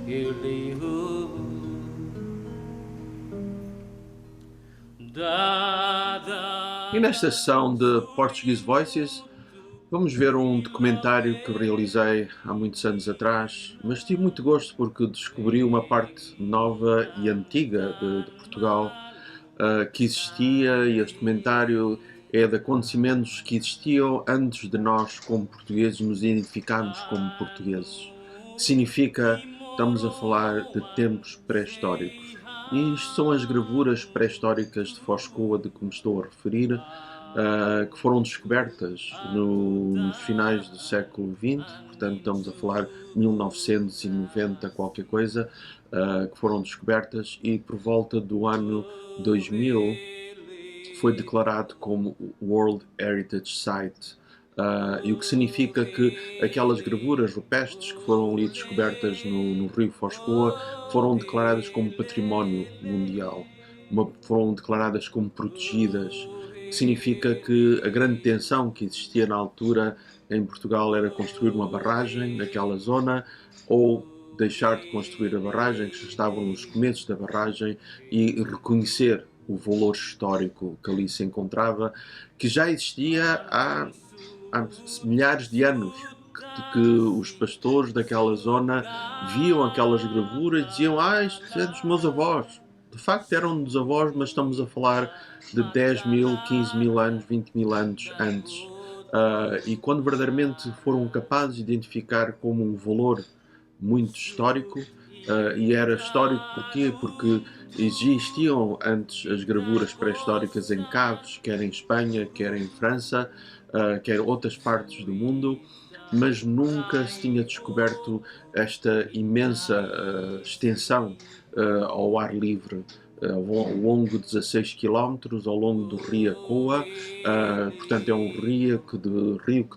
E nesta sessão de Portuguese Voices, vamos ver um documentário que realizei há muitos anos atrás, mas tive muito gosto porque descobri uma parte nova e antiga de Portugal que existia, e este documentário é de acontecimentos que existiam antes de nós, como portugueses, nos identificarmos como portugueses. Que significa, estamos a falar de tempos pré-históricos. E isto são as gravuras pré-históricas de Foscoa de que me estou a referir, que foram descobertas nos finais do século XX, portanto estamos a falar de 1990 qualquer coisa, que foram descobertas, e por volta do ano 2000 foi declarado como World Heritage Site. E o que significa que aquelas gravuras rupestres que foram ali descobertas no rio Foscoa foram declaradas como património mundial, foram declaradas como protegidas, que significa que a grande tensão que existia na altura em Portugal era construir uma barragem naquela zona ou deixar de construir a barragem, que já estavam nos começos da barragem, e reconhecer o valor histórico que ali se encontrava, que já existia há milhares de anos, que os pastores daquela zona viam aquelas gravuras e diziam: isto é dos meus avós. De facto eram dos avós, mas estamos a falar de 10 mil, 15 mil anos, 20 mil anos antes. E quando verdadeiramente foram capazes de identificar como um valor muito histórico, e era histórico porquê? Porque existiam antes as gravuras pré-históricas em caves, quer em Espanha, quer em França, quer outras partes do mundo, mas nunca se tinha descoberto esta imensa extensão ao ar livre, ao longo de 16 quilómetros, ao longo do rio Coa. Portanto, é um rio que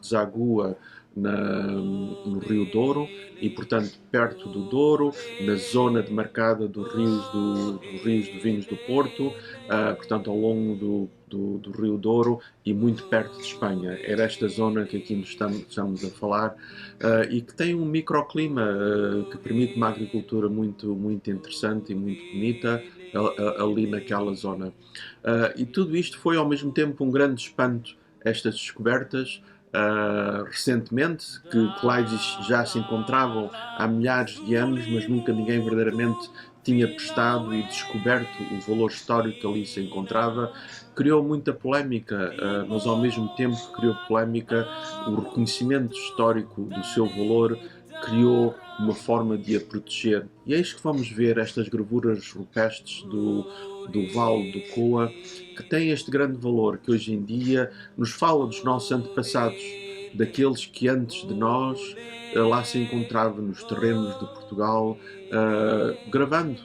desagua no Rio Douro, e, portanto, perto do Douro, na zona demarcada dos rios do Vinhos do Porto, portanto, ao longo do Rio Douro e muito perto de Espanha. Era esta zona que aqui nos estamos a falar, e que tem um microclima que permite uma agricultura muito, muito interessante e muito bonita ali naquela zona. E tudo isto foi ao mesmo tempo um grande espanto, estas descobertas. Recentemente, que lá já se encontravam há milhares de anos, mas nunca ninguém verdadeiramente tinha prestado e descoberto o valor histórico que ali se encontrava, criou muita polémica, mas ao mesmo tempo que criou polémica, o reconhecimento histórico do seu valor criou uma forma de a proteger. E eis que vamos ver estas gravuras rupestres do Vale do Coa, que têm este grande valor, que hoje em dia nos fala dos nossos antepassados, daqueles que antes de nós lá se encontravam nos terrenos de Portugal, gravando.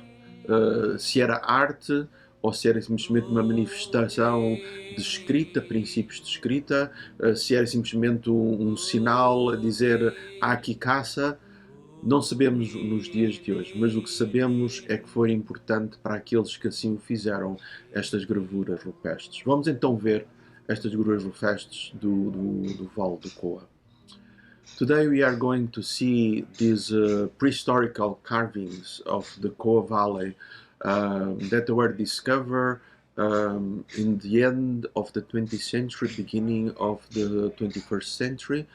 Se era arte ou se era simplesmente uma manifestação de escrita, princípios de escrita, se era simplesmente um sinal a dizer há aqui caça. Não sabemos nos dias de hoje, mas o que sabemos é que foi importante para aqueles que assim o fizeram, estas gravuras rupestres. Vamos então ver estas gravuras rupestres do Vale do Coa. Today we are going to see these prehistorical carvings of the Coa Valley that were discovered in the end of the 20th century, beginning of the 21st century,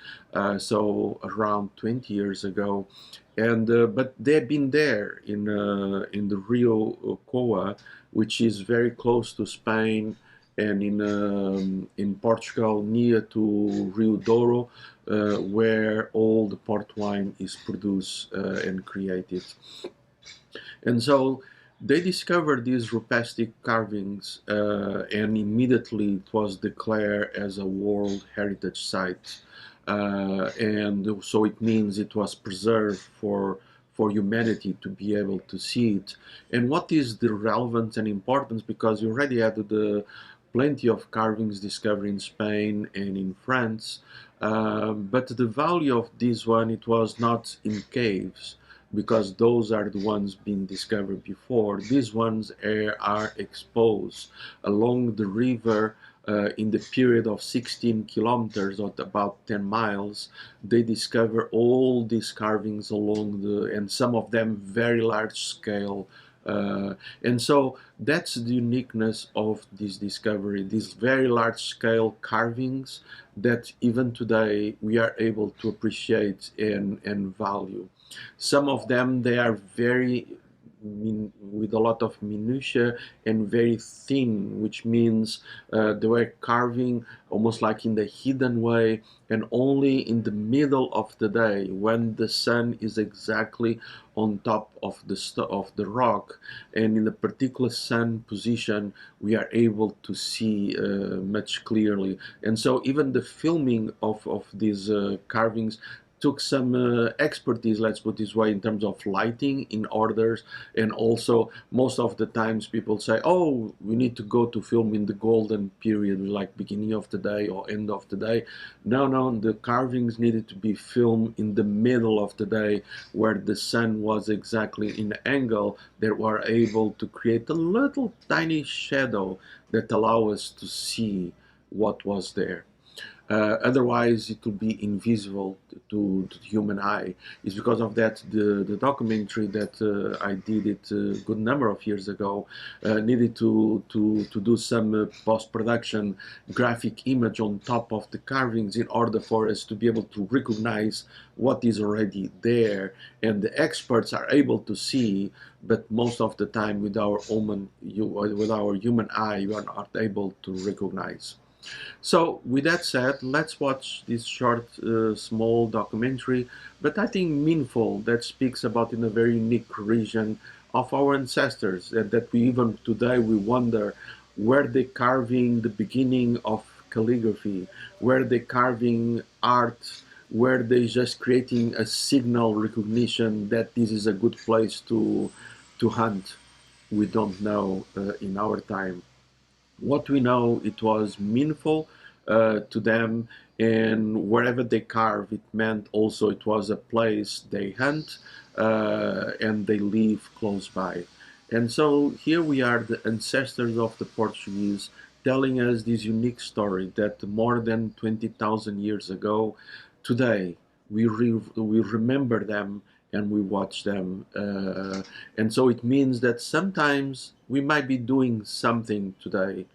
so around 20 years ago. And but they've been there in the Rio Coa, which is very close to Spain, and in Portugal, near to Rio Douro, where all the port wine is produced and created. And so they discovered these rupestic carvings, and immediately it was declared as a World Heritage Site. And so it means it was preserved for humanity to be able to see it. And what is the relevance and importance? Because you already had plenty of carvings discovered in Spain and in France, but the value of this one, it was not in caves, because those are the ones being discovered before. These ones are exposed along the river in the period of 16 kilometers or about 10 miles, they discover all these carvings along and some of them very large scale. And so that's the uniqueness of this discovery, these very large scale carvings that even today we are able to appreciate and value. Some of them, they are very with a lot of minutia and very thin, which means they were carving almost like in the hidden way and only in the middle of the day when the sun is exactly on top of the rock, and in a particular sun position we are able to see much clearly. And so even the filming of these carvings took some expertise, let's put this way, in terms of lighting in orders. And also most of the times people say, oh, we need to go to film in the golden period, like beginning of the day or end of the day. No, the carvings needed to be filmed in the middle of the day where the sun was exactly in the angle that were able to create a little tiny shadow that allow us to see what was there. Otherwise it will be invisible to the human eye. It's because of that the documentary that I did it a good number of years ago needed to do some post-production graphic image on top of the carvings in order for us to be able to recognize what is already there, and the experts are able to see, but most of the time with our human eye you are not able to recognize. So with that said, let's watch this short, small documentary, but I think meaningful, that speaks about in a very unique region of our ancestors, that we even today we wonder where they carving the beginning of calligraphy, where they carving art, where they just creating a signal recognition that this is a good place to hunt. We don't know in our time. What we know, it was meaningful to them, and wherever they carve, it meant also it was a place they hunt and they live close by. And so here we are, the ancestors of the Portuguese, telling us this unique story that more than 20,000 years ago, today, we remember them and we watch them. And so it means that sometimes we might be doing something today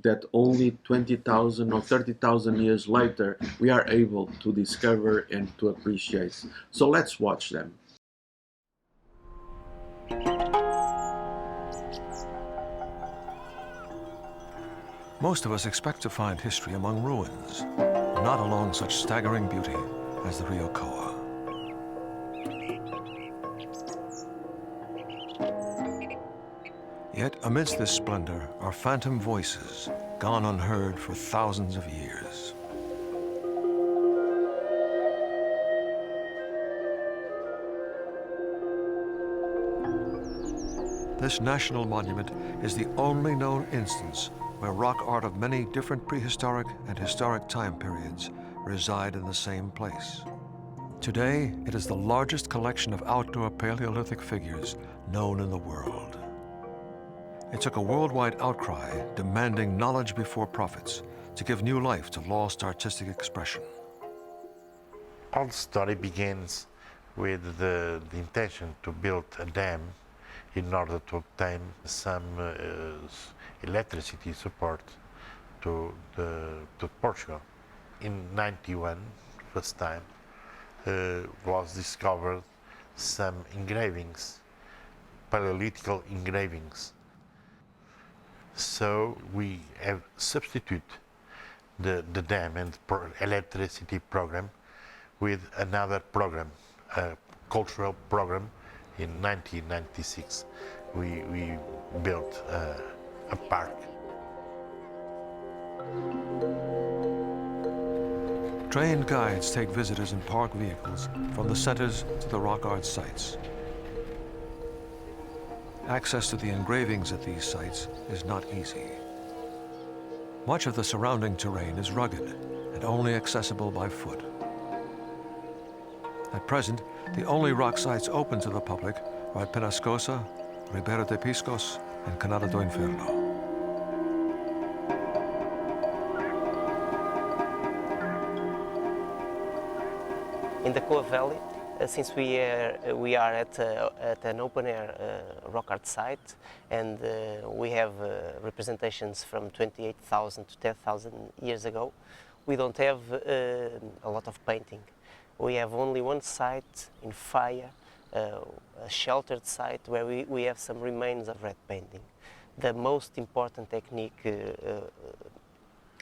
that only 20,000 or 30,000 years later we are able to discover and to appreciate. So let's watch them. Most of us expect to find history among ruins, not along such staggering beauty as the Rio Coa. Yet amidst this splendor are phantom voices, gone unheard for thousands of years. This national monument is the only known instance where rock art of many different prehistoric and historic time periods reside in the same place. Today, it is the largest collection of outdoor Paleolithic figures known in the world. It took a worldwide outcry demanding knowledge before profits to give new life to lost artistic expression. All the story begins with the intention to build a dam in order to obtain some electricity support to Portugal. In 91, first time, was discovered some engravings, Paleolithic engravings. So we have substitute the dam and electricity program with another program, a cultural program. In 1996, we built a park. Trained guides take visitors in park vehicles from the centers to the rock art sites. Access to the engravings at these sites is not easy. Much of the surrounding terrain is rugged and only accessible by foot. At present, the only rock sites open to the public are at Penascosa, Ribeira de Piscos, and Canada do Inferno. In the Coa Valley, since we are at an open-air rock art site, and we have representations from 28,000 to 10,000 years ago, we don't have a lot of painting. We have only one site in Faia, a sheltered site where we have some remains of red painting. The most important technique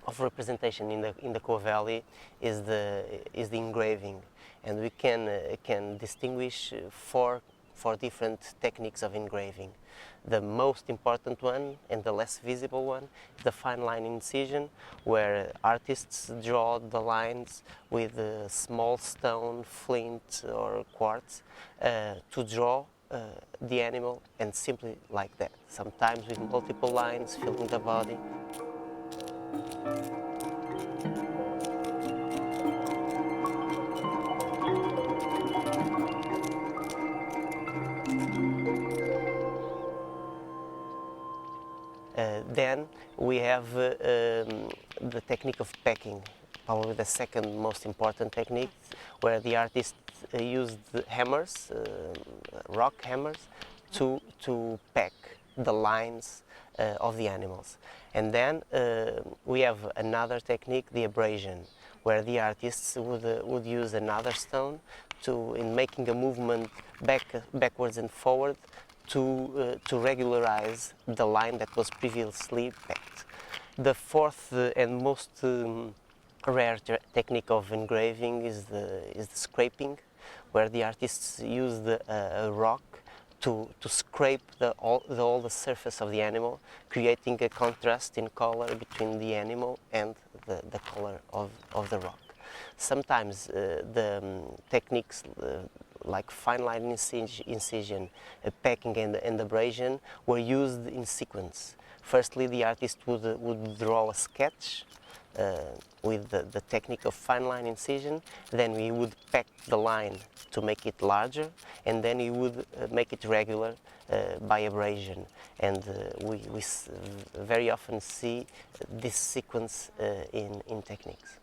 of representation in the Coa Valley is the engraving, and we can distinguish four different techniques of engraving. The most important one and the less visible one is the fine line incision, where artists draw the lines with a small stone, flint or quartz to draw the animal, and simply like that, sometimes with multiple lines filling the body. Then we have the technique of packing, probably the second most important technique, where the artists used hammers, rock hammers, to pack the lines of the animals. And then we have another technique, the abrasion, where the artists would use another stone in making a movement backwards and forward to regularize the line that was previously packed. The fourth and most rare technique of engraving is the scraping, where the artists used a rock to scrape all the surface of the animal, creating a contrast in color between the animal and the color of the rock. Sometimes the techniques like fine line incision, packing and abrasion were used in sequence. Firstly, the artist would draw a sketch with the technique of fine line incision, then we would pack the line to make it larger, and then he would make it regular by abrasion. And we very often see this sequence in techniques.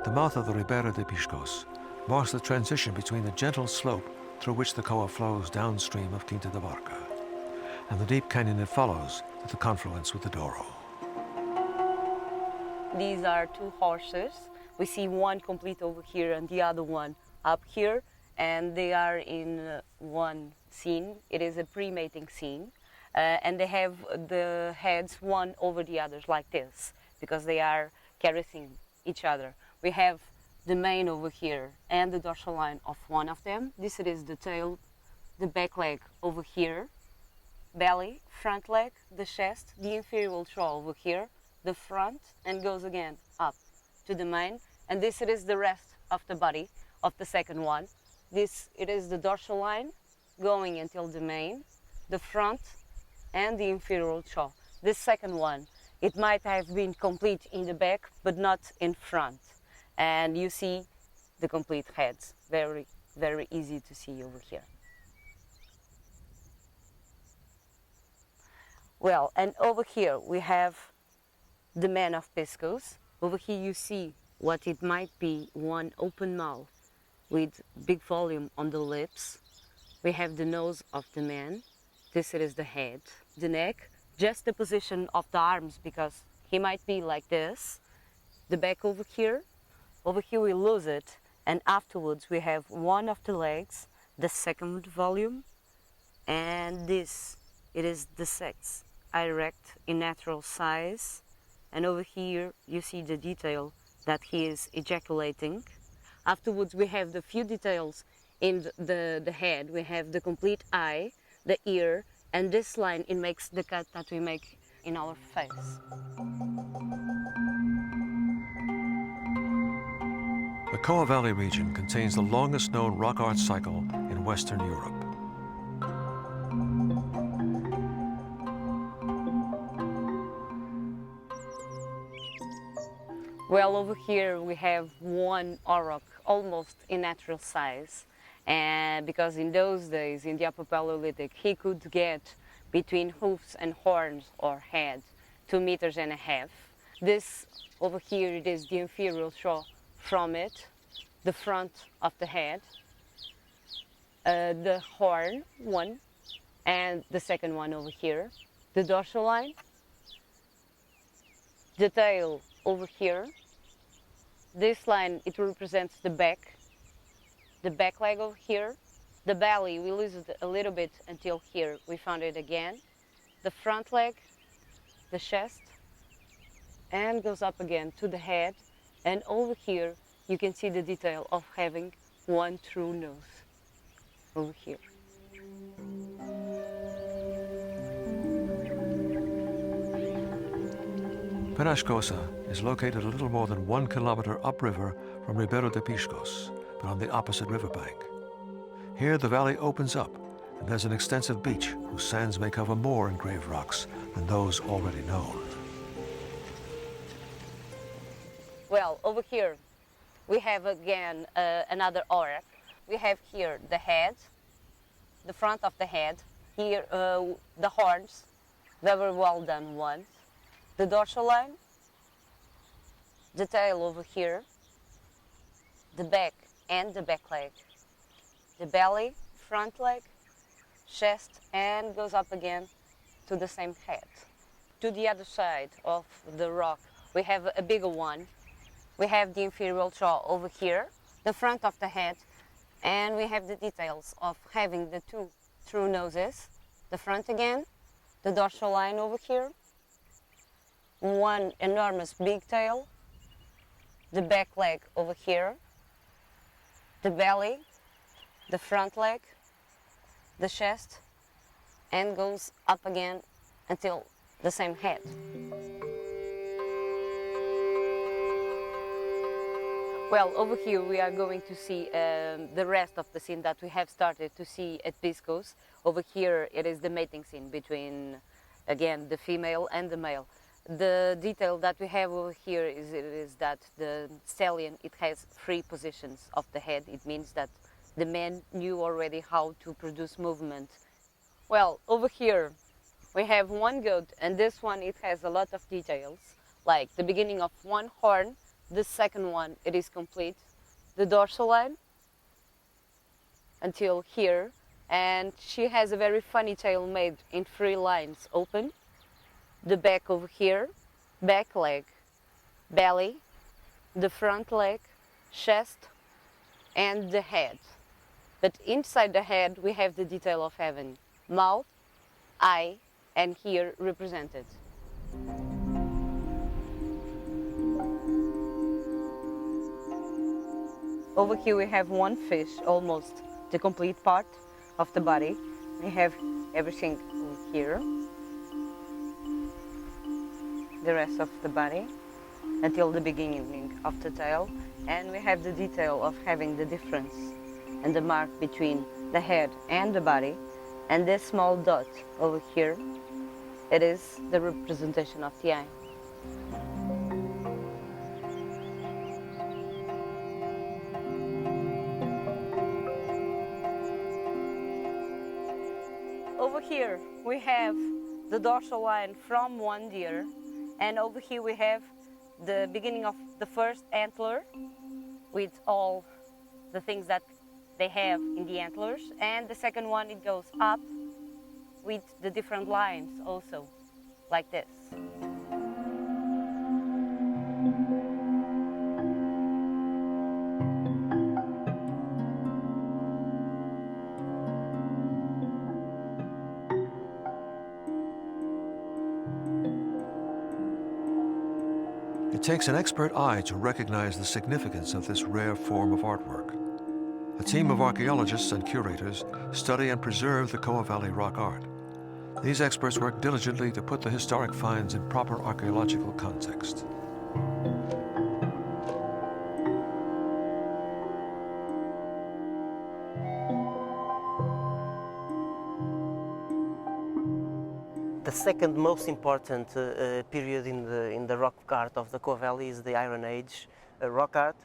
The mouth of the Ribeira de Piscos marks the transition between the gentle slope through which the Coa flows downstream of Quinta da Barca and the deep canyon it follows at the confluence with the Douro. These are two horses. We see one complete over here and the other one up here, and they are in one scene. It is a pre-mating scene, and they have the heads one over the others like this because they are caressing each other. We have the mane over here and the dorsal line of one of them. This is the tail, the back leg over here, belly, front leg, the chest, the inferior ultra over here, the front and goes again up to the main. And this it is the rest of the body of the second one. This it is the dorsal line going until the main, the front and the inferior jaw. This second one, it might have been complete in the back but not in front. And you see the complete heads, very, very easy to see over here. Well, and over here we have the man of Piscos. Over here you see what it might be one open mouth with big volume on the lips. We have the nose of the man. This is the head, the neck, just the position of the arms because he might be like this. The back over here we lose it, and afterwards we have one of the legs, the second volume, and this, it is the sex, erect in natural size, and over here you see the detail that he is ejaculating. Afterwards we have the few details in the head. We have the complete eye, the ear, and this line, it makes the cut that we make in our face. The Coa Valley region contains the longest known rock art cycle in Western Europe. Well, over here we have one auroch almost in natural size, and because in those days, in the Upper Paleolithic, he could get between hoofs and horns or head 2.5 meters. This over here, it is the inferior jaw from it, the front of the head, the horn one, and the second one over here, the dorsal line, the tail over here. This line, it represents the back leg over here. The belly, we lose it a little bit until here. We found it again. The front leg, the chest, and goes up again to the head. And over here, you can see the detail of having one true nose over here. Penascosa is located a little more than 1 kilometer upriver from Ribeiro de Piscos, but on the opposite riverbank. Here the valley opens up, and there's an extensive beach whose sands may cover more engraved rocks than those already known. Well, over here we have again another auroch. We have here the head, the front of the head, here the horns, very well done ones, the dorsal line, the tail over here, the back and the back leg, the belly, front leg, chest, and goes up again to the same head. To the other side of the rock, we have a bigger one. We have the inferior jaw over here, the front of the head, and we have the details of having the two true noses, the front again, the dorsal line over here, one enormous big tail, the back leg over here, the belly, the front leg, the chest, and goes up again until the same head. Well, over here we are going to see the rest of the scene that we have started to see at Piscos. Over here it is the mating scene between, again, the female and the male. The detail that we have over here is that the stallion, it has 3 positions of the head. It means that the man knew already how to produce movement. Well, over here we have one goat, and this one, it has a lot of details, like the beginning of one horn, the second one, it is complete, the dorsal line until here, and she has a very funny tail made in 3 lines open. The back over here, back leg, belly, the front leg, chest, and the head. But inside the head we have the detail of having mouth, eye, and here represented. Over here we have one fish, almost the complete part of the body. We have everything over here. the rest of the body until the beginning of the tail, and we have the detail of having the difference and the mark between the head and the body, and this small dot over here, it is the representation of the eye. Over here we have the dorsal line from one deer, and over here we have the beginning of the first antler with all the things that they have in the antlers, and the second one, it goes up with the different lines also, like this. It takes an expert eye to recognize the significance of this rare form of artwork. A team of archaeologists and curators study and preserve the Coa Valley rock art. These experts work diligently to put the historic finds in proper archaeological context. The second most important period in the rock art of the Coa Valley is the Iron Age rock art,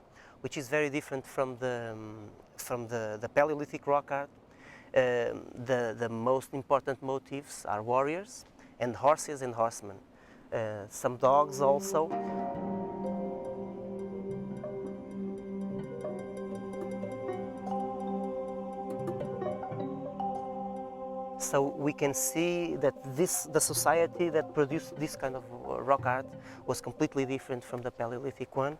which is very different from the Paleolithic rock art. The most important motifs are warriors and horses and horsemen. Some dogs also. So we can see that the society that produced this kind of rock art was completely different from the Paleolithic one.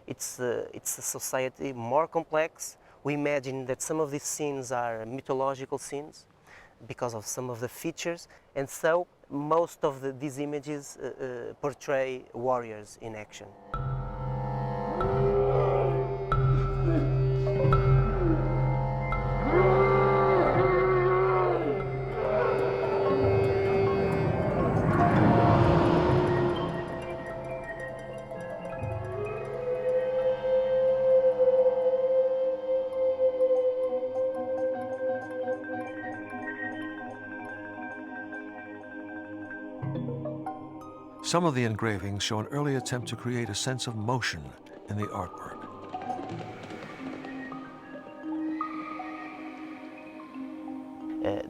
It's a society more complex. We imagine that some of these scenes are mythological scenes because of some of the features, and so most of these images portray warriors in action. Some of the engravings show an early attempt to create a sense of motion in the artwork.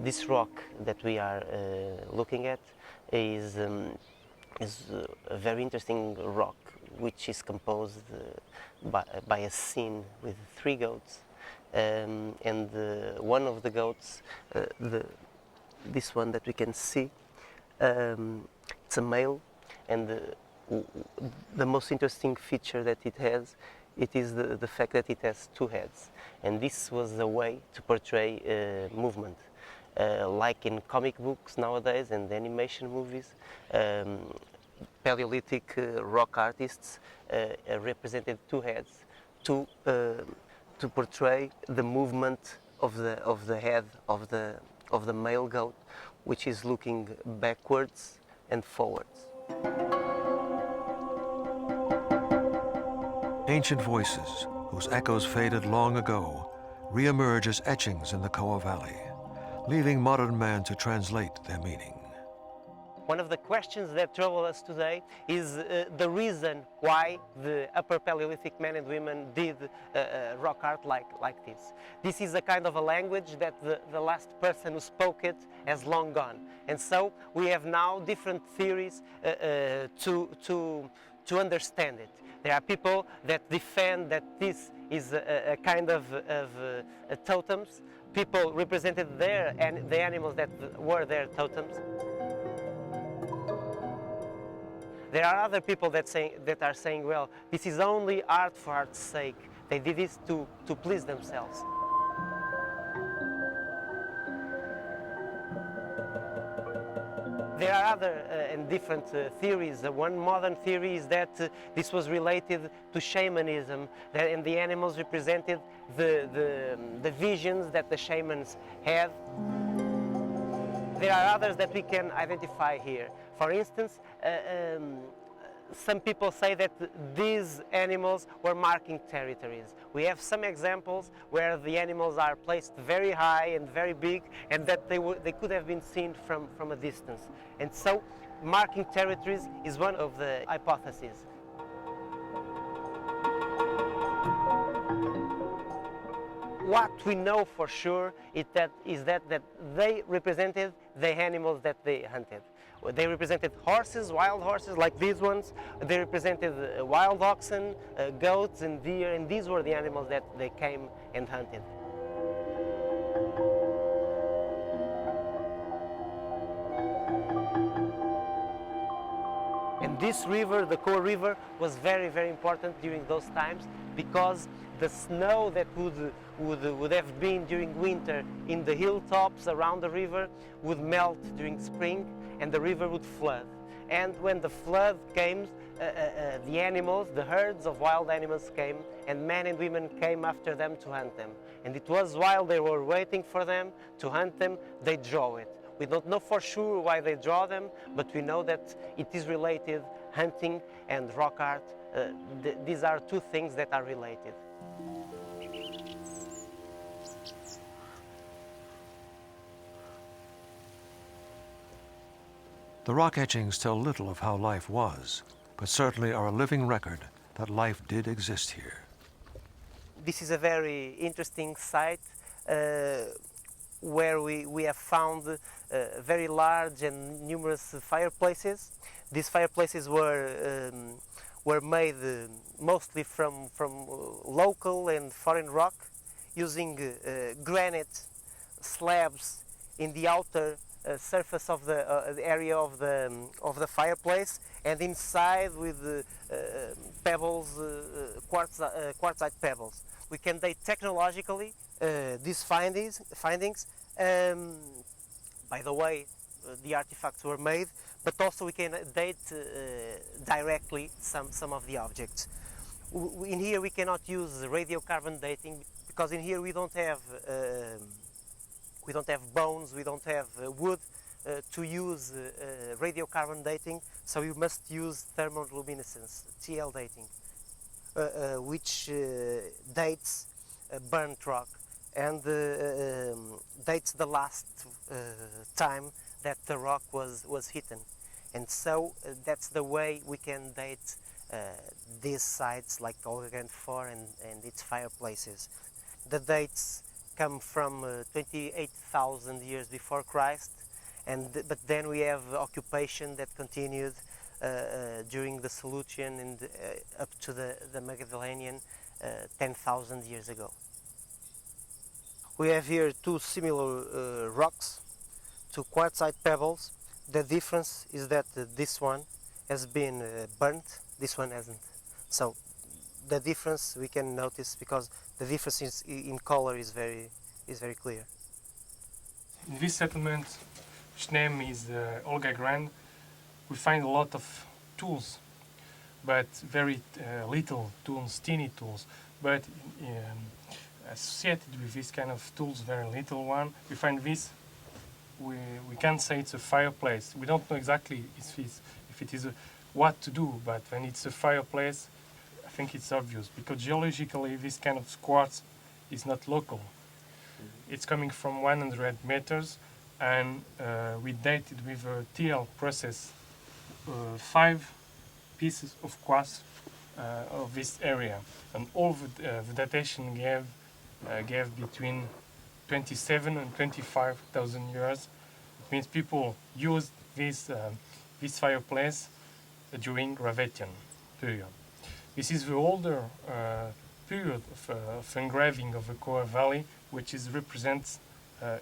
This rock that we are looking at is a very interesting rock, which is composed by a scene with 3 goats, and one of the goats, this one that we can see, it's a male, and the most interesting feature that it has, it is the fact that it has 2 heads, and this was a way to portray movement. Like in comic books nowadays and animation movies, Paleolithic rock artists represented 2 heads to portray the movement of the head of the male goat, which is looking backwards and forwards. Ancient voices, whose echoes faded long ago, re-emerge as etchings in the Coa Valley, leaving modern man to translate their meaning. One of the questions that trouble us today is the reason why the Upper Paleolithic men and women did rock art like this. This is a kind of a language that the last person who spoke it has long gone. And so we have now different theories to understand it. There are people that defend that this is a kind of totems. People represented there and the animals that were their totems. There are other people that are saying, well, this is only art for art's sake. They did this to please themselves. There are other and different theories. One modern theory is that this was related to shamanism, and the animals represented the visions that the shamans had. There are others that we can identify here. For instance, some people say that these animals were marking territories. We have some examples where the animals are placed very high and very big, and that they could have been seen from a distance. And so marking territories is one of the hypotheses. What we know for sure is that they represented the animals that they hunted. They represented horses, wild horses like these ones. They represented wild oxen, goats and deer, and these were the animals that they came and hunted. And this river, the Coa River, was very, very important during those times because the snow that would have been during winter in the hilltops around the river would melt during spring and the river would flood. And when the flood came, the animals, the herds of wild animals came, and men and women came after them to hunt them. And it was while they were waiting for them to hunt them, they draw it. We don't know for sure why they draw them, but we know that it is related, hunting and rock art. These are two things that are related. The rock etchings tell little of how life was, but certainly are a living record that life did exist here. This is a very interesting site where we have found very large and numerous fireplaces. These fireplaces were made mostly from local and foreign rock, using granite slabs in the outer surface of the area of the fireplace, and inside with pebbles, quartzite pebbles. We can date technologically these findings. By the way, the artifacts were made, but also we can date directly some of the objects. In here we cannot use radiocarbon dating because in here we don't have bones, we don't have wood to use radiocarbon dating, so we must use thermoluminescence, TL dating, which dates burnt rock and dates the last time that the rock was hidden. And so that's the way we can date these sites like Olga Grande 4 and its fireplaces. The dates come from 28,000 years before Christ, but then we have occupation that continued during the Solutian and up to the Magdalenian 10,000 years ago. We have here two similar rocks, two quartzite pebbles. The difference is that this one has been burnt, this one hasn't. So the difference we can notice because the difference in color is very clear. In this settlement, which name is Olga Grande, we find a lot of tools, but very little tools, teeny tools. But associated with this kind of tools, very little one, we find this. We can't say it's a fireplace. We don't know exactly if it is what to do, but when it's a fireplace, I think it's obvious because geologically this kind of quartz is not local. It's coming from 100 meters, and we dated with a TL process 5 pieces of quartz of this area, and all the datation gave between 27 and 25,000 years. It means people used this fireplace during Gravettian period. This is the older period of engraving of the Coa Valley, which represents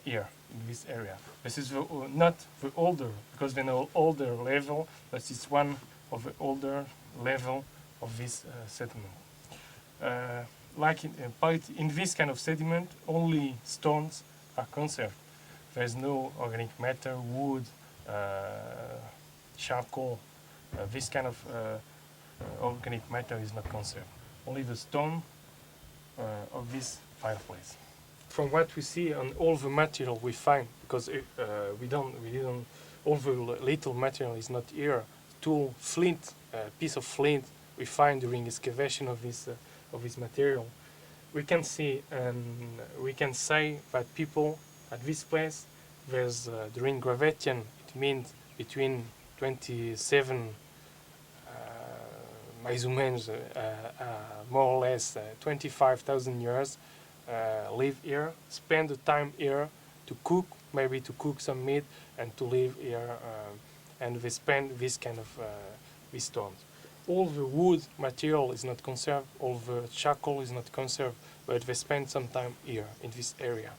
here in this area. This is not the older, because they know older level, but it's one of the older level of this settlement. Like in this kind of sediment, only stones are conserved. There's no organic matter, wood, charcoal. This kind of organic matter is not conserved. Only the stone of this fireplace. From what we see on all the material we find, because we didn't, all the little material is not here. Tool, flint piece of flint we find during excavation of this material, we can see and we can say that people at this place, there's during Gravettian, it means between 27 mais ou menos, more or less 25,000 years, live here, spend the time here to cook, maybe to cook some meat, and to live here, and they spend this kind of these stones. All the wood material is not conserved, all the charcoal is not conserved, but they spend some time here in this area.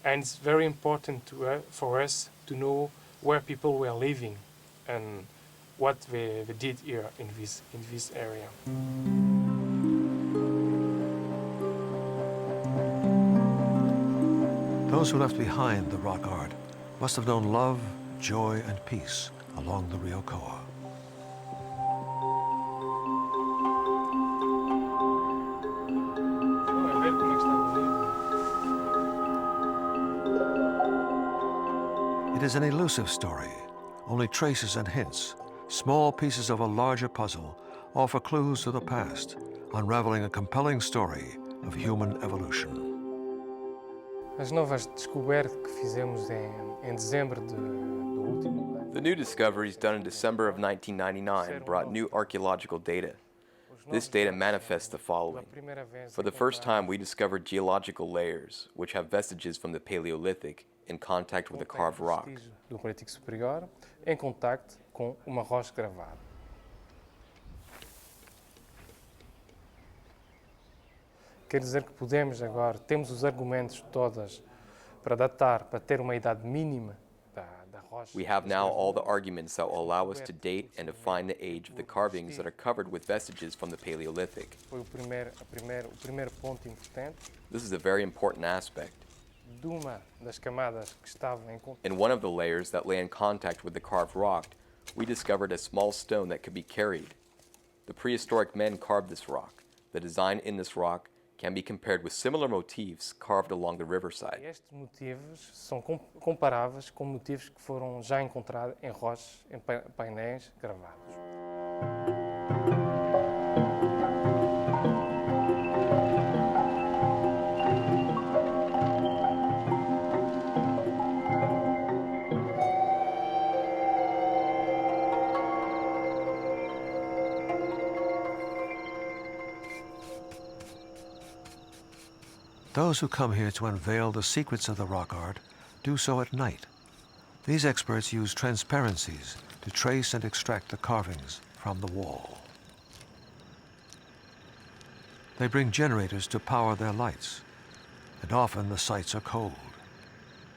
And it's very important for us to know where people were living and what they did here in this area. Those who left behind the rock art must have known love, joy, and peace along the Rio Coa. It is an elusive story. Only traces and hints, small pieces of a larger puzzle, offer clues to the past, unraveling a compelling story of human evolution. As novas descobertas que fizemos em dezembro do último ano. The new discoveries done in December of 1999 brought new archaeological data. This data manifests the following. For the first time, we discovered geological layers, which have vestiges from the Paleolithic in contact with a carved rock. Do Paleolítico Superior em contacto com uma rocha gravada. Quer dizer que agora, temos os argumentos todos para datar, para ter uma idade mínima da rocha. We have now all the arguments that will allow us to date and define the age of the carvings that are covered with vestiges from the Paleolithic. Foi o primeiro ponto importante. This is a very important aspect. De uma das camadas que estava em contato. In one of the layers that lay in contact with the carved rock, we discovered a small stone that could be carried. The prehistoric men carved this rock. The design in this rock can be compared with similar motifs carved along the riverside. Estes motivos são comparáveis com motivos que foram já encontrados em rochas, em painéis gravados. Those who come here to unveil the secrets of the rock art do so at night. These experts use transparencies to trace and extract the carvings from the wall. They bring generators to power their lights, and often the sites are cold.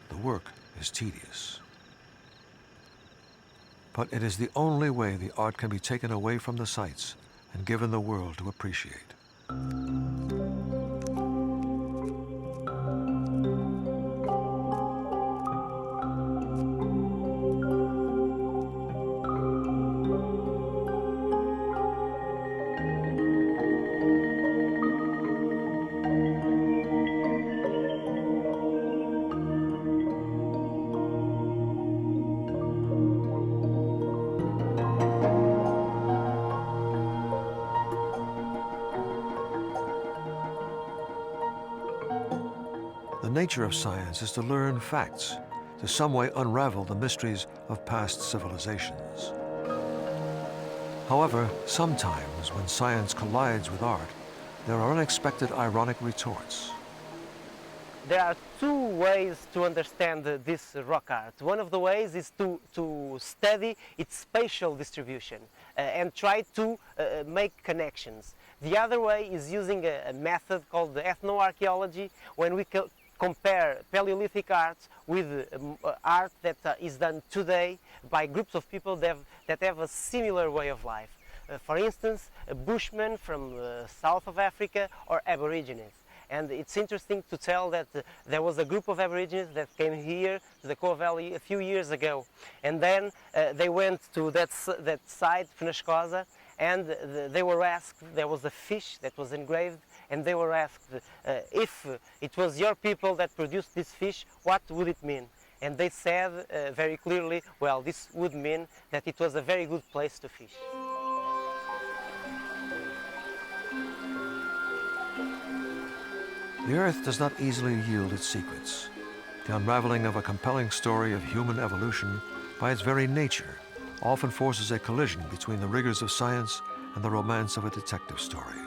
The work is tedious. But it is the only way the art can be taken away from the sites and given the world to appreciate. The nature of science is to learn facts, to some way unravel the mysteries of past civilizations. However, sometimes when science collides with art, there are unexpected ironic retorts. There are two ways to understand this rock art. One of the ways is to study its spatial distribution and try to make connections. The other way is using a method called ethnoarchaeology, when we compare Paleolithic art with art that is done today by groups of people that have a similar way of life. For instance, Bushmen from south of Africa or Aborigines. And it's interesting to tell that there was a group of Aborigines that came here to the Coa Valley a few years ago. And then they went to that site, Penascosa, and they were asked, there was a fish that was engraved, and they were asked, if it was your people that produced this fish, what would it mean? And they said very clearly, well, this would mean that it was a very good place to fish. The Earth does not easily yield its secrets. The unraveling of a compelling story of human evolution, by its very nature, often forces a collision between the rigors of science and the romance of a detective story.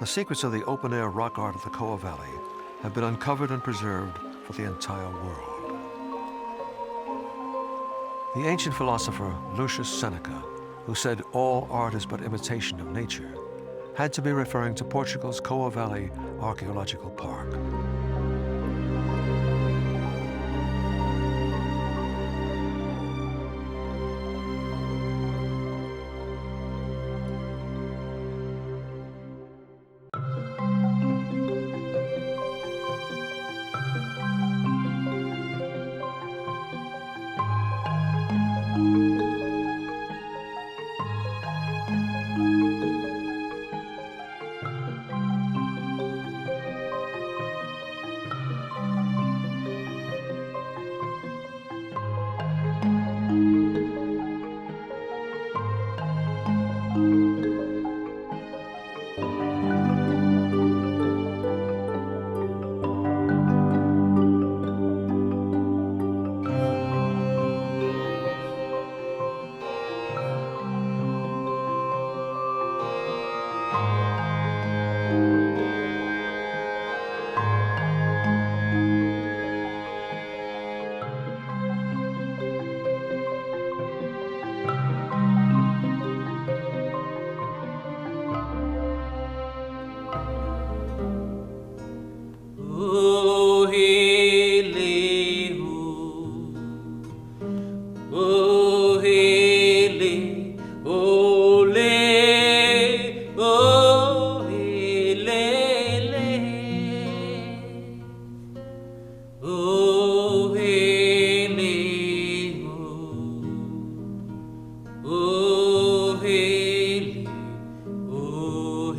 The secrets of the open-air rock art of the Coa Valley have been uncovered and preserved for the entire world. The ancient philosopher Lucius Seneca, who said all art is but imitation of nature, had to be referring to Portugal's Coa Valley Archaeological Park.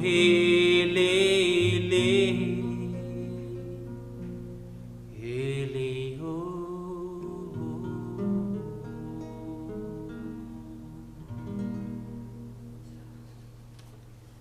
He